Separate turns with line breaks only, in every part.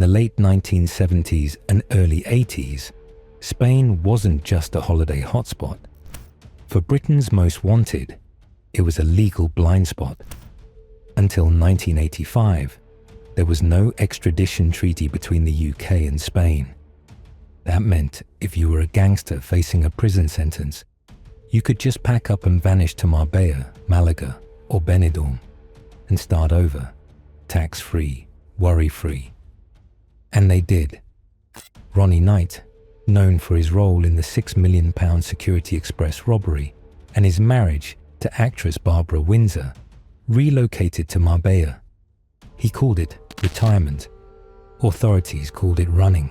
In the late 1970s and early 80s, Spain wasn't just a holiday hotspot. For Britain's most wanted, it was a legal blind spot. Until 1985, there was no extradition treaty between the UK and Spain. That meant if you were a gangster facing a prison sentence, you could just pack up and vanish to Marbella, Malaga, or Benidorm and start over, tax-free, worry-free. And they did. Ronnie Knight, known for his role in the £6 million Security Express robbery and his marriage to actress Barbara Windsor, relocated to Marbella. He called it retirement. Authorities called it running.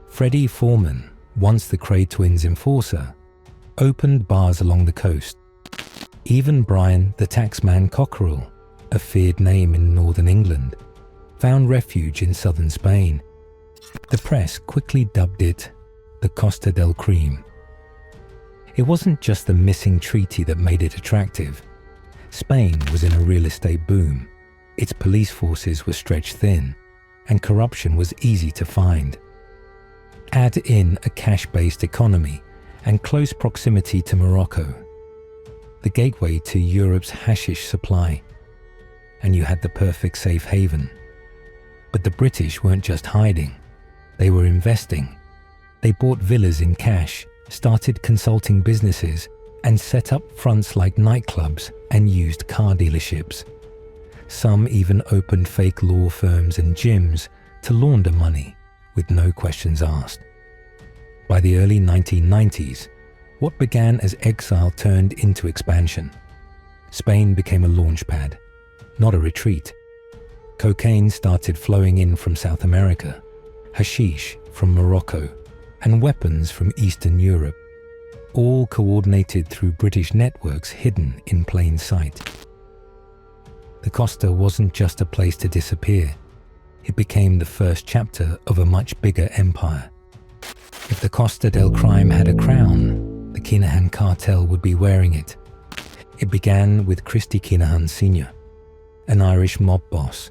Freddie Foreman, once the Cray twins' enforcer, opened bars along the coast. Even Brian the Taxman Cockerell, a feared name in northern England, found refuge in southern Spain. The press quickly dubbed it the Costa del Crime. It wasn't just the missing treaty that made it attractive. Spain was in a real estate boom. Its police forces were stretched thin, and corruption was easy to find. Add in a cash-based economy and close proximity to Morocco, the gateway to Europe's hashish supply, and you had the perfect safe haven. But the British weren't just hiding, they were investing. They bought villas in cash, started consulting businesses, and set up fronts like nightclubs and used car dealerships. Some even opened fake law firms and gyms to launder money with no questions asked. By the early 1990s, what began as exile turned into expansion. Spain became a launchpad, not a retreat. Cocaine started flowing in from South America, hashish from Morocco, and weapons from Eastern Europe, all coordinated through British networks hidden in plain sight. The Costa wasn't just a place to disappear. It became the first chapter of a much bigger empire. If the Costa del Crime had a crown, the Kinahan cartel would be wearing it. It began with Christy Kinahan Sr., an Irish mob boss,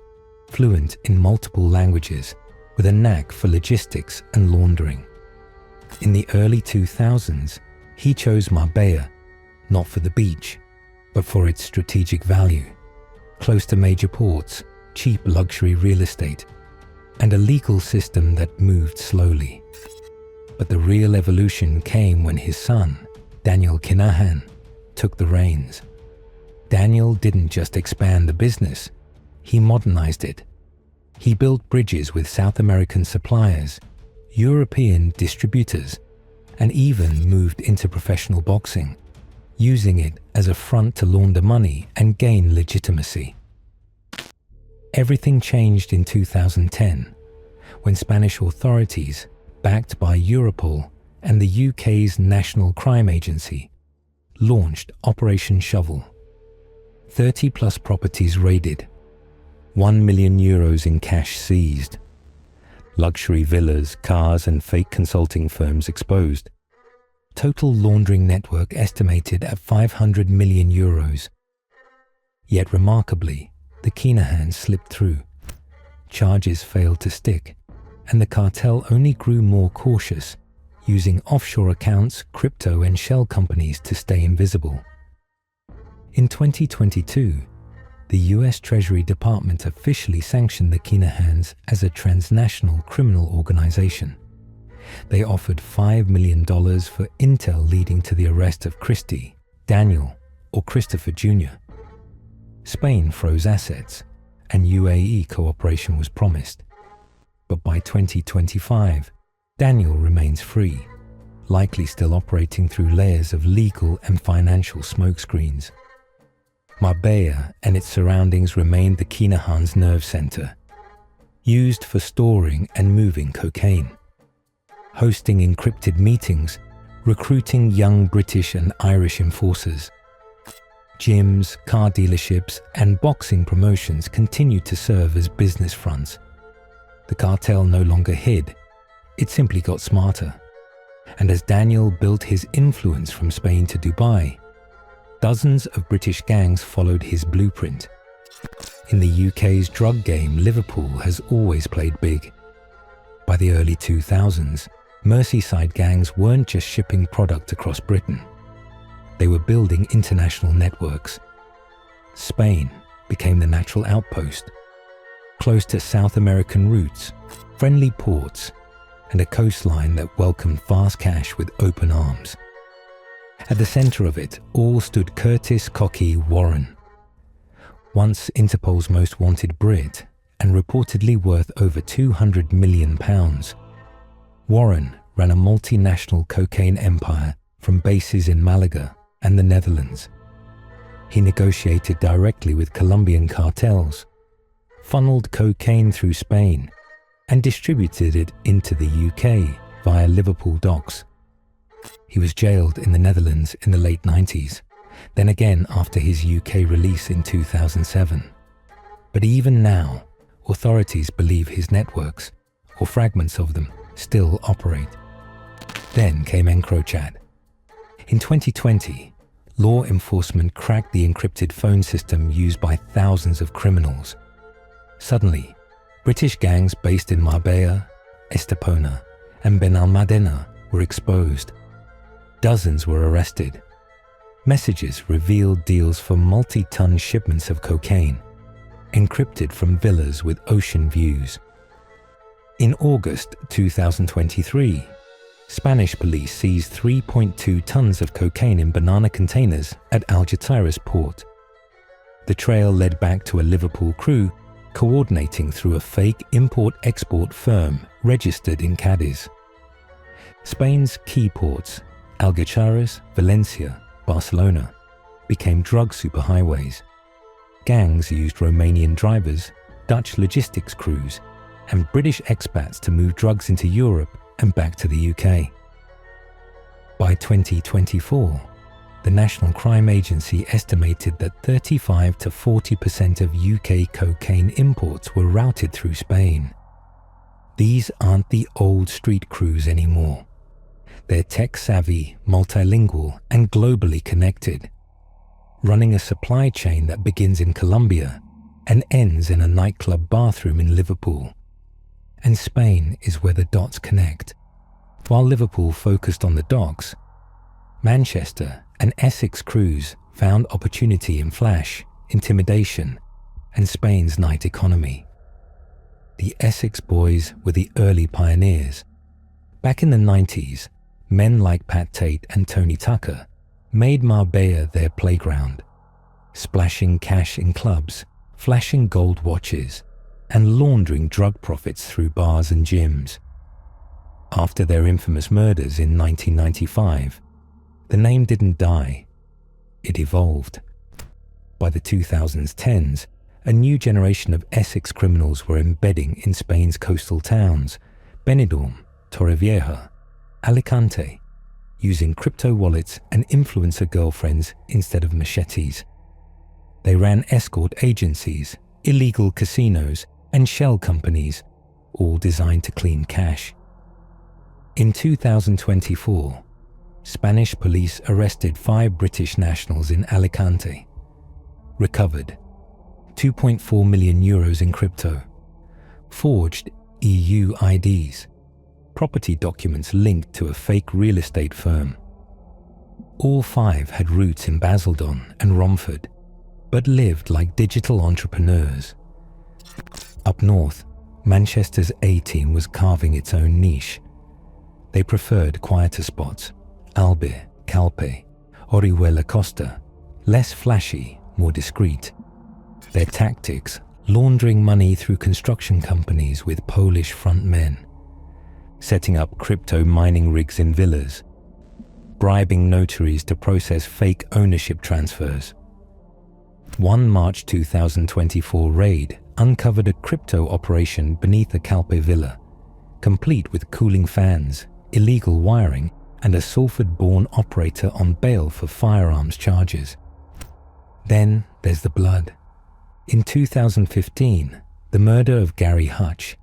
fluent in multiple languages, with a knack for logistics and laundering. In the early 2000s, he chose Marbella, not for the beach, but for its strategic value. Close to major ports, cheap luxury real estate, and a legal system that moved slowly. But the real evolution came when his son, Daniel Kinahan, took the reins. Daniel didn't just expand the business, he modernized it. He built bridges with South American suppliers, European distributors, and even moved into professional boxing, using it as a front to launder money and gain legitimacy. Everything changed in 2010, when Spanish authorities, backed by Europol and the UK's National Crime Agency, launched Operation Shovel. 30-plus properties raided, €1 million in cash seized, luxury villas, cars and fake consulting firms exposed. Total laundering network estimated at €500 million. Yet remarkably, the Kinahans slipped through. Charges failed to stick, and the cartel only grew more cautious, using offshore accounts, crypto and shell companies to stay invisible. In 2022, the US Treasury Department officially sanctioned the Kinahans as a transnational criminal organization. They offered $5 million for intel leading to the arrest of Christy, Daniel, or Christopher Jr. Spain froze assets, and UAE cooperation was promised. But by 2025, Daniel remains free, likely still operating through layers of legal and financial smokescreens. Marbella and its surroundings remained the Kinahans' nerve center, used for storing and moving cocaine, hosting encrypted meetings, recruiting young British and Irish enforcers. Gyms, car dealerships, and boxing promotions continued to serve as business fronts. The cartel no longer hid, it simply got smarter. And as Daniel built his influence from Spain to Dubai, dozens of British gangs followed his blueprint. In the UK's drug game, Liverpool has always played big, By the early 2000s, Merseyside gangs weren't just shipping product across Britain. They were building international networks. Spain became the natural outpost, close to South American routes, friendly ports, and a coastline that welcomed fast cash with open arms. At the center of it all stood Curtis "Cocky" Warren, once Interpol's most wanted Brit and reportedly worth over £200 million. Warren ran a multinational cocaine empire from bases in Malaga and the Netherlands. He negotiated directly with Colombian cartels, funneled cocaine through Spain, and distributed it into the UK via Liverpool docks. He was jailed in the Netherlands in the late 90s, then again after his UK release in 2007. But even now, authorities believe his networks, or fragments of them, still operate. Then came EncroChat. In 2020, law enforcement cracked the encrypted phone system used by thousands of criminals. Suddenly, British gangs based in Marbella, Estepona, and Benalmádena were exposed. Dozens were arrested. Messages revealed deals for multi-ton shipments of cocaine, encrypted from villas with ocean views. In August 2023, Spanish police seized 3.2 tons of cocaine in banana containers at Algeciras port. The trail led back to a Liverpool crew coordinating through a fake import-export firm registered in Cadiz. Spain's key ports, Algeciras, Valencia, Barcelona, became drug superhighways. Gangs used Romanian drivers, Dutch logistics crews, and British expats to move drugs into Europe and back to the UK. By 2024, the National Crime Agency estimated that 35 to 40% of UK cocaine imports were routed through Spain. These aren't the old street crews anymore. They're tech-savvy, multilingual, and globally connected, running a supply chain that begins in Colombia and ends in a nightclub bathroom in Liverpool. And Spain is where the dots connect. While Liverpool focused on the docks, Manchester and Essex crews found opportunity in flash, intimidation, and Spain's night economy. The Essex boys were the early pioneers. Back in the 90s, men like Pat Tate and Tony Tucker made Marbella their playground, splashing cash in clubs, flashing gold watches, and laundering drug profits through bars and gyms. After their infamous murders in 1995, the name didn't die, it evolved. By the 2010s, a new generation of Essex criminals were embedding in Spain's coastal towns, Benidorm, Torrevieja, Alicante, using crypto wallets and influencer girlfriends instead of machetes. They ran escort agencies, illegal casinos, and shell companies, all designed to clean cash. In 2024, Spanish police arrested 5 British nationals in Alicante, recovered €2.4 million in crypto, forged EU IDs, property documents linked to a fake real estate firm. All 5 had roots in Basildon and Romford, but lived like digital entrepreneurs. Up north, Manchester's A-team was carving its own niche. They preferred quieter spots, Albi, Calpe, Orihuela Costa, less flashy, more discreet. Their tactics, laundering money through construction companies with Polish front men, setting up crypto mining rigs in villas, bribing notaries to process fake ownership transfers. One March 2024 raid uncovered a crypto operation beneath a Calpe villa, complete with cooling fans, illegal wiring, and a Salford-born operator on bail for firearms charges. Then there's the blood. In 2015, the murder of Gary Hutch,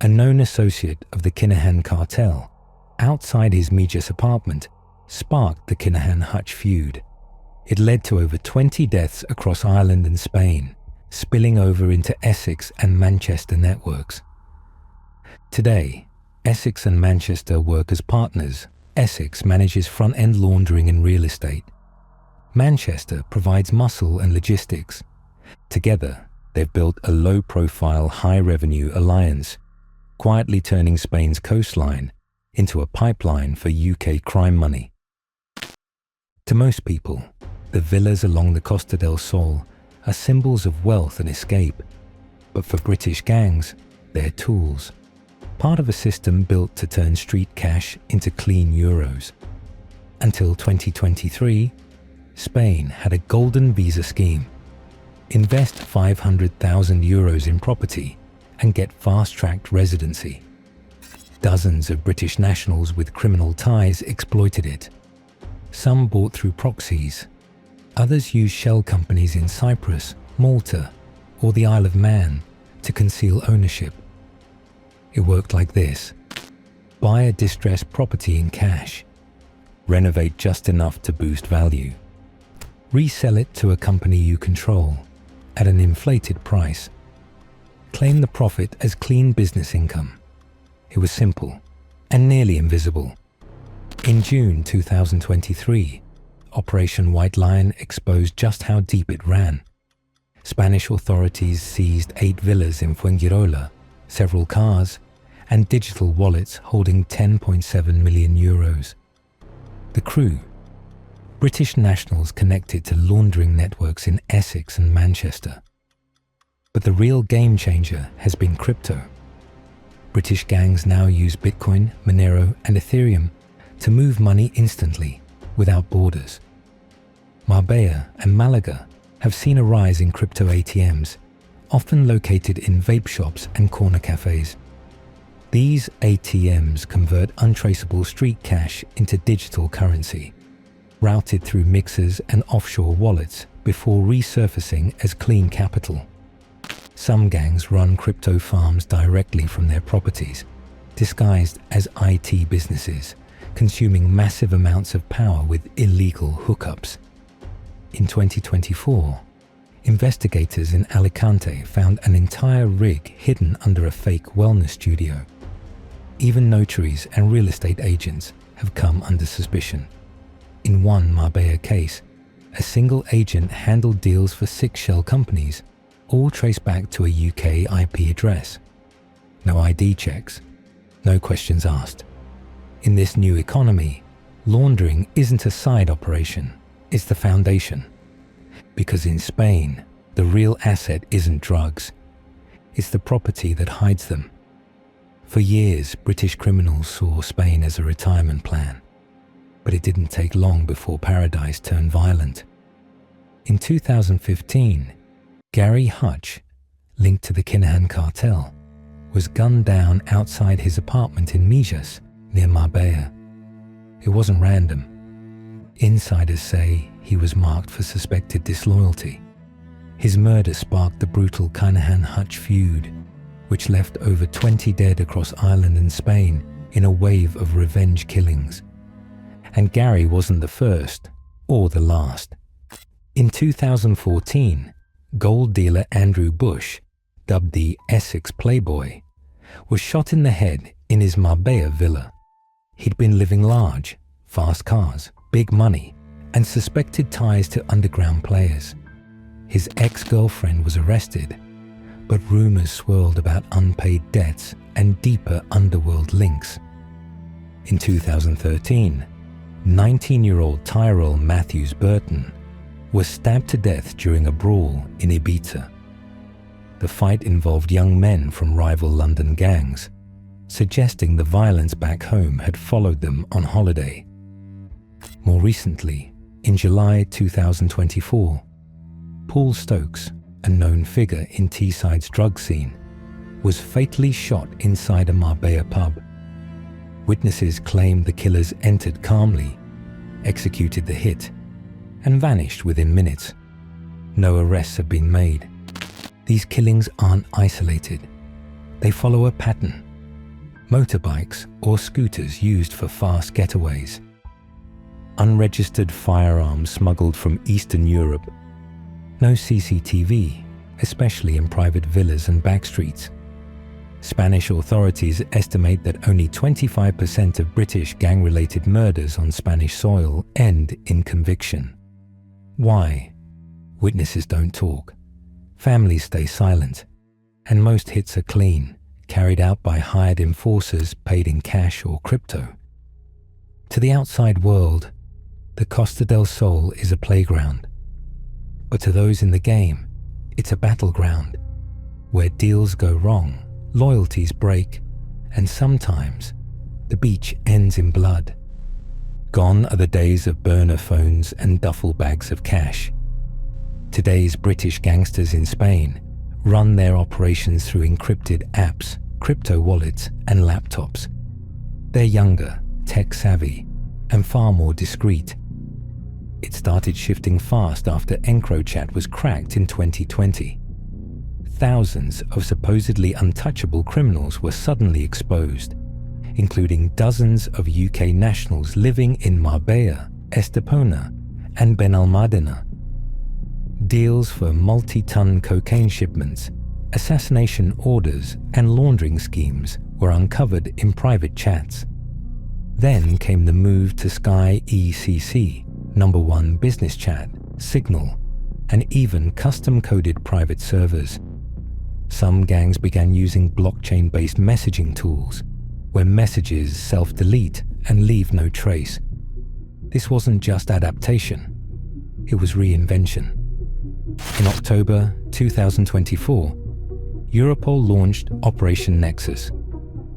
a known associate of the Kinahan cartel, outside his Megis apartment, sparked the Kinahan-Hutch feud. It led to over 20 deaths across Ireland and Spain, spilling over into Essex and Manchester networks. Today, Essex and Manchester work as partners. Essex manages front-end laundering and real estate. Manchester provides muscle and logistics. Together, they've built a low-profile, high-revenue alliance, quietly turning Spain's coastline into a pipeline for UK crime money. To most people, the villas along the Costa del Sol are symbols of wealth and escape, but for British gangs, they're tools, part of a system built to turn street cash into clean euros. Until 2023, Spain had a golden visa scheme. Invest 500,000 euros in property and get fast-tracked residency. Dozens of British nationals with criminal ties exploited it. Some bought through proxies. Others used shell companies in Cyprus, Malta, or the Isle of Man to conceal ownership. It worked like this. Buy a distressed property in cash. Renovate just enough to boost value. Resell it to a company you control at an inflated price. Claim the profit as clean business income. It was simple and nearly invisible. In June 2023, Operation White Lion exposed just how deep it ran. Spanish authorities seized 8 villas in Fuengirola, several cars, and digital wallets holding 10.7 million euros. The crew, British nationals connected to laundering networks in Essex and Manchester. But the real game changer has been crypto. British gangs now use Bitcoin, Monero, and Ethereum to move money instantly, without borders. Marbella and Malaga have seen a rise in crypto ATMs, often located in vape shops and corner cafes. These ATMs convert untraceable street cash into digital currency, routed through mixers and offshore wallets before resurfacing as clean capital. Some gangs run crypto farms directly from their properties, disguised as IT businesses, consuming massive amounts of power with illegal hookups. In 2024, investigators in Alicante found an entire rig hidden under a fake wellness studio. Even notaries and real estate agents have come under suspicion. In one Marbella case, a single agent handled deals for 6 shell companies, all traced back to a UK IP address. No ID checks, no questions asked. In this new economy, laundering isn't a side operation, it's the foundation. Because in Spain, the real asset isn't drugs, it's the property that hides them. For years, British criminals saw Spain as a retirement plan, but it didn't take long before paradise turned violent. In 2015, Gary Hutch, linked to the Kinahan cartel, was gunned down outside his apartment in Mijas, near Marbella. It wasn't random. Insiders say he was marked for suspected disloyalty. His murder sparked the brutal Kinahan-Hutch feud, which left over 20 dead across Ireland and Spain in a wave of revenge killings. And Gary wasn't the first or the last. In 2014, gold dealer Andrew Bush, dubbed the Essex Playboy, was shot in the head in his Marbella villa. He'd been living large, fast cars, big money, and suspected ties to underground players. His ex-girlfriend was arrested, but rumors swirled about unpaid debts and deeper underworld links. In 2013, 19-year-old Tyrell Matthews Burton was stabbed to death during a brawl in Ibiza. The fight involved young men from rival London gangs, suggesting the violence back home had followed them on holiday. More recently, in July 2024, Paul Stokes, a known figure in Teesside's drug scene, was fatally shot inside a Marbella pub. Witnesses claimed the killers entered calmly, executed the hit, and vanished within minutes. No arrests have been made. These killings aren't isolated. They follow a pattern. Motorbikes or scooters used for fast getaways. Unregistered firearms smuggled from Eastern Europe. No CCTV, especially in private villas and backstreets. Spanish authorities estimate that only 25% of British gang-related murders on Spanish soil end in conviction. Why? Witnesses don't talk. Families stay silent. And most hits are clean, carried out by hired enforcers paid in cash or crypto. To the outside world, the Costa del Sol is a playground. But to those in the game, it's a battleground where deals go wrong, loyalties break, and sometimes the beach ends in blood. Gone are the days of burner phones and duffel bags of cash. Today's British gangsters in Spain run their operations through encrypted apps, crypto wallets, and laptops. They're younger, tech-savvy, and far more discreet. It started shifting fast after EncroChat was cracked in 2020. Thousands of supposedly untouchable criminals were suddenly exposed, including dozens of UK nationals living in Marbella, Estepona, and Benalmádena. Deals for multi-ton cocaine shipments, assassination orders, and laundering schemes were uncovered in private chats. Then came the move to Sky ECC, number one business chat, Signal, and even custom-coded private servers. Some gangs began using blockchain-based messaging tools, where messages self-delete and leave no trace. This wasn't just adaptation, it was reinvention. In October 2024, Europol launched Operation Nexus,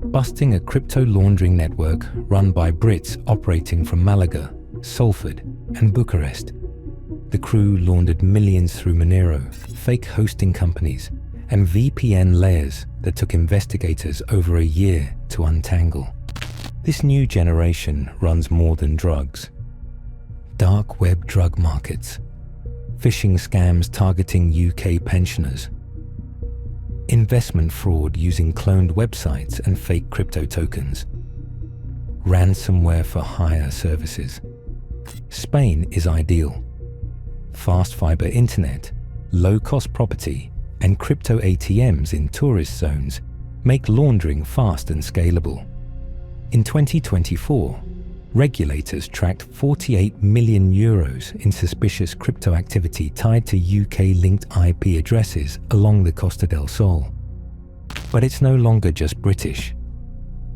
busting a crypto laundering network run by Brits operating from Malaga, Salford, and Bucharest. The crew laundered millions through Monero, fake hosting companies, and VPN layers that took investigators over a year to untangle. This new generation runs more than drugs. Dark web drug markets, phishing scams targeting UK pensioners, investment fraud using cloned websites and fake crypto tokens, ransomware for hire services. Spain is ideal. Fast fiber internet, low-cost property, and crypto ATMs in tourist zones make laundering fast and scalable. In 2024, regulators tracked 48 million euros in suspicious crypto activity tied to UK-linked IP addresses along the Costa del Sol. But it's no longer just British.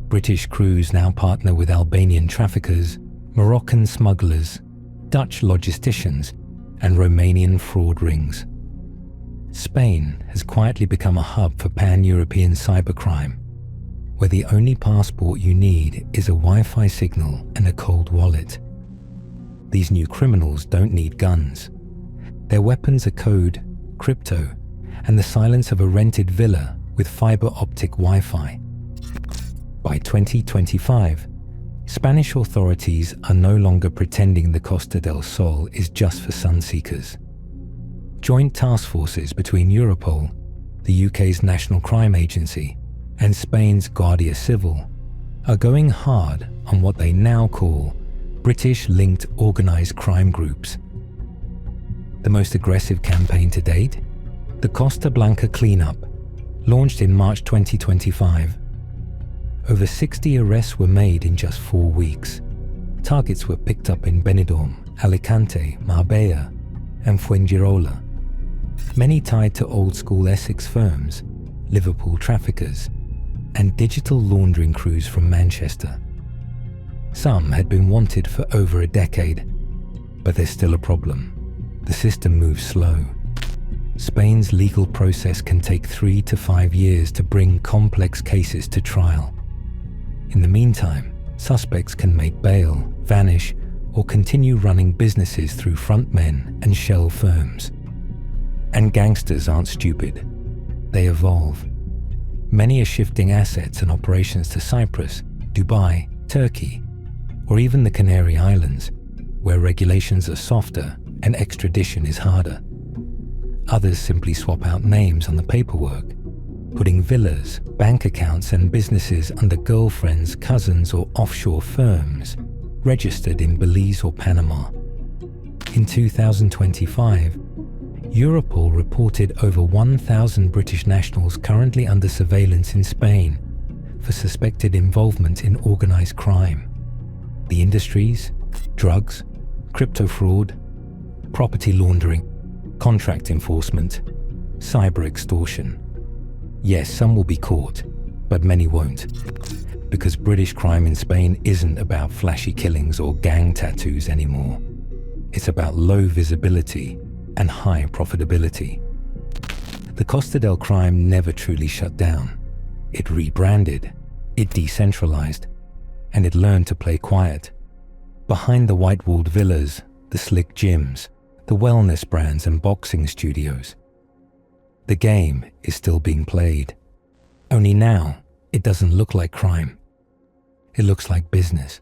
British crews now partner with Albanian traffickers, Moroccan smugglers, Dutch logisticians, and Romanian fraud rings. Spain has quietly become a hub for pan-European cybercrime, where the only passport you need is a Wi-Fi signal and a cold wallet. These new criminals don't need guns. Their weapons are code, crypto, and the silence of a rented villa with fiber optic Wi-Fi. By 2025, Spanish authorities are no longer pretending the Costa del Sol is just for sunseekers. Joint task forces between Europol, the UK's National Crime Agency, and Spain's Guardia Civil are going hard on what they now call British-linked organised crime groups. The most aggressive campaign to date? The Costa Blanca cleanup, launched in March 2025. Over 60 arrests were made in just 4 weeks. Targets were picked up in Benidorm, Alicante, Marbella, and Fuengirola. Many tied to old-school Essex firms, Liverpool traffickers, and digital laundering crews from Manchester. Some had been wanted for over a decade, but there's still a problem. The system moves slow. Spain's legal process can take 3 to 5 years to bring complex cases to trial. In the meantime, suspects can make bail, vanish, or continue running businesses through frontmen and shell firms. And gangsters aren't stupid. They evolve. Many are shifting assets and operations to Cyprus, Dubai, Turkey, or even the Canary Islands, where regulations are softer and extradition is harder. Others simply swap out names on the paperwork, putting villas, bank accounts, and businesses under girlfriends, cousins, or offshore firms registered in Belize or Panama. In 2025, Europol reported over 1,000 British nationals currently under surveillance in Spain for suspected involvement in organised crime. The industries: drugs, crypto fraud, property laundering, contract enforcement, cyber extortion. Yes, some will be caught, but many won't, because British crime in Spain isn't about flashy killings or gang tattoos anymore. It's about low visibility and high profitability. The Costa del Crime never truly shut down. It rebranded, it decentralized, and it learned to play quiet. Behind the white-walled villas, the slick gyms, the wellness brands and boxing studios, the game is still being played. Only now, it doesn't look like crime. It looks like business.